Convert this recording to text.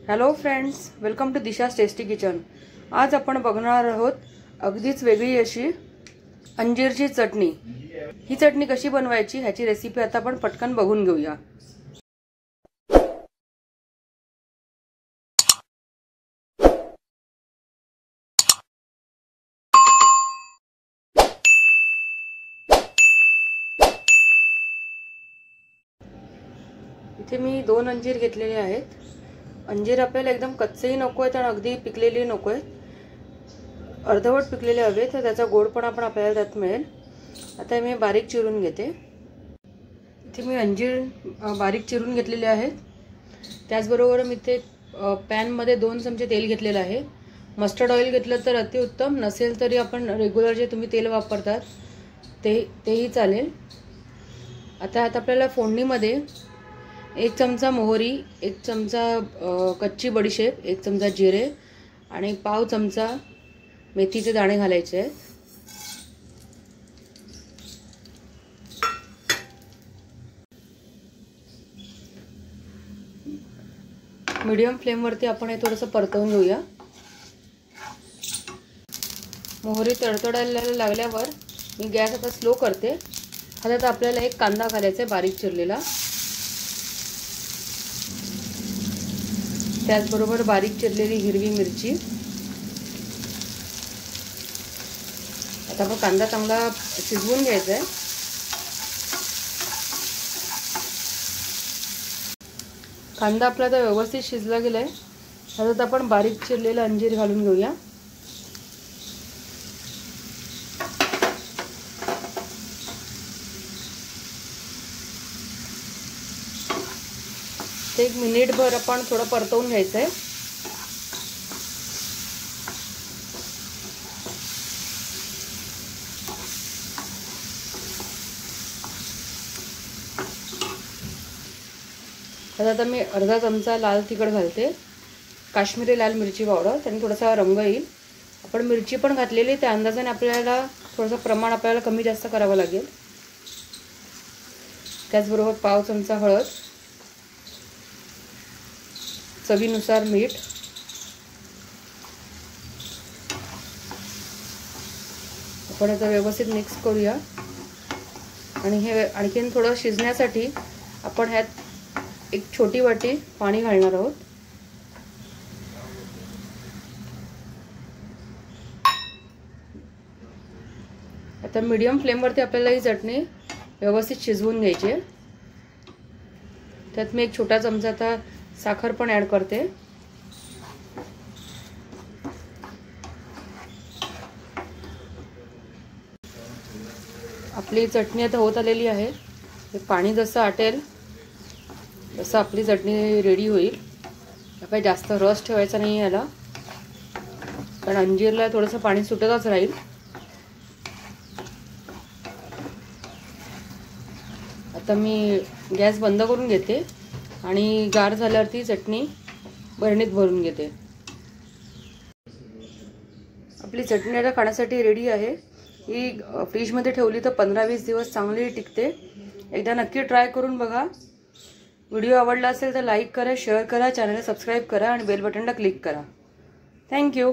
Hello friends, welcome to Disha's tasty kitchen. आज आपण बघणार आहोत अगदीच वेगळी अशी अंजीरची चटणी। ही चटणी कशी बनवायची ह्याची रेसिपी आता आपण पटकन बघून घेऊया। इथे मी 2 अंजीर घेतलेले आहेत। अंजीर आपल्याला एकदम कच्चेही नको आहेत आणि अगदी पिकलेले नको आहेत, अर्धवट पिकलेले हवे, तर त्याचा गोडपणा पण आपल्याला त्यात मिळेल। आता मी बारीक चिरून घेते। इथे मी अंजीर बारीक चिरून घेतलेले आहेत। त्याचबरोबर मी ते पॅन मध्ये 2 चमचे तेल घेतलेले आहे। मस्टर्ड ऑइल घेतलं तर अतिउत्तम, नसेल तरी आपण रेग्युलर जे तुम्ही तेल वापरतात तेही चालेल। आता आपल्याला फोडणीमध्ये 1 चमचा मोहरी, 1 चमचा कच्ची बडीशेप, 1 चमचा जिरे आणि पाव चमचा मेथीचे दाणे घालायचे आहेत। मीडियम फ्लेम वरती आपण हे थोडंसं परतवून घेऊया। मोहरी तडतडायला लागल्यावर मी गॅस आता स्लो करते। आता आपल्याला एक कांदा घालायचा आहे बारीक चिरलेला, त्याचबरोबर बारीक चिरलेली हिरवी मिरची। आता आपण कांदा चांगला शिजवून घ्यायचा आहे। कांदा आपला आता व्यवस्थित शिजला गेलाय। आता आपण बारीक चिरलेला अंजीर घालून घेऊया। ते 1 मिनिटभर आपण थोडं परतवून घ्यायचं आहे। आता मी अर्धा चमचा लाल तिखट घालते, काश्मीरी लाल मिरची पावडर, त्याने थोडासा रंग येईल। आपण मिरची पण घातलेली, त्या अंदाजाने आपल्याला थोडंसं प्रमाण आपल्याला कमी जास्त करावं लागेल। त्याचबरोबर पाव चमचा हळद, चवीनुसार मीठ, आपण आता व्यवस्थित मिक्स करूया। आणि हे आणखीन थोडं शिजण्यासाठी आपण ह्यात 1 छोटी वाटी पाणी घालणार आहोत। आता मीडियम फ्लेम वरती आपल्याला ही चटणी व्यवस्थित शिजवून घ्यायची आहे। त्यात मी 1 छोटा चमचा आता साखर पण ऍड करते। आपली चटणी आता होत आलेली आहे। हे पाणी जसं आटेल तसं आपली चटणी रेडी होईल। काही जास्त रस ठेवायचा नाही याला, कारण अंजीरला थोडंसं पाणी सुटतच राहील। आता मी गॅस बंद करून घेते आणि गार झाल्यावरती चटणी बरणीत भरून घेते। आपली चटणी आता खाण्यासाठी रेडी आहे। ही फ्रीजमध्ये ठेवली तर 15-20 दिवस चांगली टिकते। एकदा नक्की ट्राय करून बघा। व्हिडिओ आवडला असेल तर लाईक करा, शेअर करा, चॅनलला सबस्क्राईब करा आणि बेल बटनला क्लिक करा। थँक्यू।